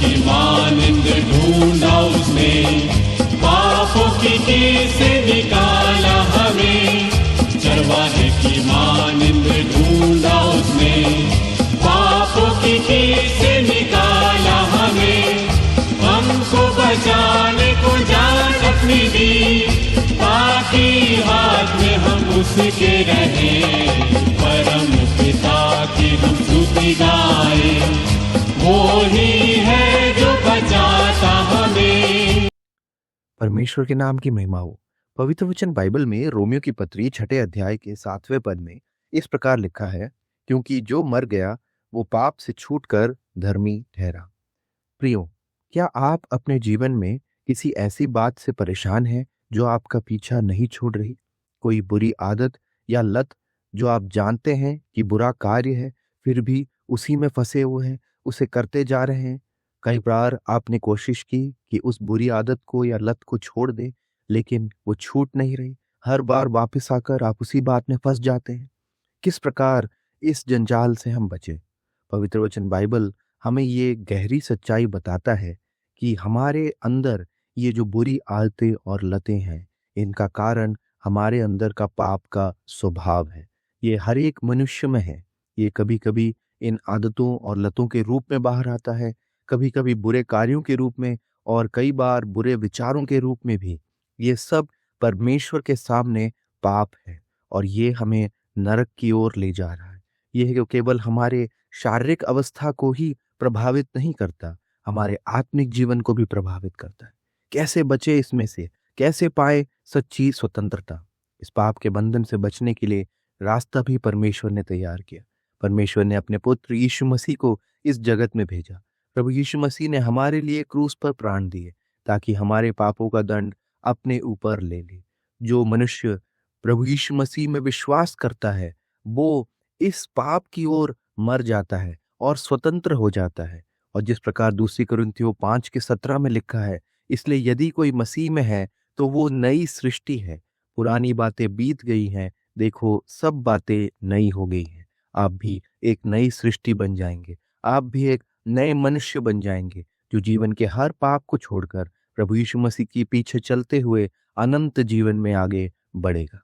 की मानिंद ढूंढा उसने, पापों की कील से निकाला हमें। चरवाहे की मानिंद ढूंढा उसने, पापों की कील से निकाला हमें। हमको बचाने को जान अपनी दी, ताकि हाथ में हम उसके रहे। परम पिता की हम स्तुति गाए, वो ही है जो बचाता हमें। परमेश्वर के नाम की महिमा हो। पवित्र वचन बाइबल में रोमियो की पत्री 6 अध्याय के 7वें पद में इस प्रकार लिखा है, क्योंकि जो मर गया वो पाप से छूटकर धर्मी ठहरा। प्रियो, क्या आप अपने जीवन में किसी ऐसी बात से परेशान हैं जो आपका पीछा नहीं छोड़ रही? कोई बुरी आदत या लत जो आप जानते हैं कि बुरा कार्य है, फिर भी उसी में फंसे हुए हैं, उसे करते जा रहे हैं। कई बार आपने कोशिश की कि उस बुरी आदत को या लत को छोड़ दें, लेकिन वो छूट नहीं रही। हर बार वापस आकर आप उसी बात में फंस जाते हैं। किस प्रकार इस जंजाल से हम बचें? पवित्र वचन बाइबल हमें ये गहरी सच्चाई बताता है कि हमारे अंदर ये जो बुरी आदतें और लतें हैं, इनका कारण हमारे अंदर का पाप का स्वभाव है। ये हर एक मनुष्य में है। ये कभी कभी इन आदतों और लतों के रूप में बाहर आता है, कभी कभी बुरे कार्यों के रूप में, और कई बार बुरे विचारों के रूप में भी। ये सब परमेश्वर के सामने पाप है और ये हमें नरक की ओर ले जा रहा है। यह केवल हमारे शारीरिक अवस्था को ही प्रभावित नहीं करता, हमारे आत्मिक जीवन को भी प्रभावित करता है। कैसे बचे इसमें से? कैसे पाए सच्ची स्वतंत्रता? इस पाप के बंधन से बचने के लिए रास्ता भी परमेश्वर ने तैयार किया। परमेश्वर ने अपने पुत्र यीशु मसीह को इस जगत में भेजा। प्रभु यीशु मसीह ने हमारे लिए क्रूस पर प्राण दिए ताकि हमारे पापों का दंड अपने ऊपर ले ले। जो मनुष्य प्रभु यीशु मसीह में विश्वास करता है, वो इस पाप की ओर मर जाता है और स्वतंत्र हो जाता है। और जिस प्रकार दूसरी कुरिन्थियों 5:17 में लिखा है, इसलिए यदि कोई मसीह में है तो वो नई सृष्टि है, पुरानी बातें बीत गई हैं, देखो सब बातें नई हो गई हैं। आप भी एक नई सृष्टि बन जाएंगे। आप भी एक नए मनुष्य बन जाएंगे जो जीवन के हर पाप को छोड़कर प्रभु यीशु मसीह के पीछे चलते हुए अनंत जीवन में आगे बढ़ेगा।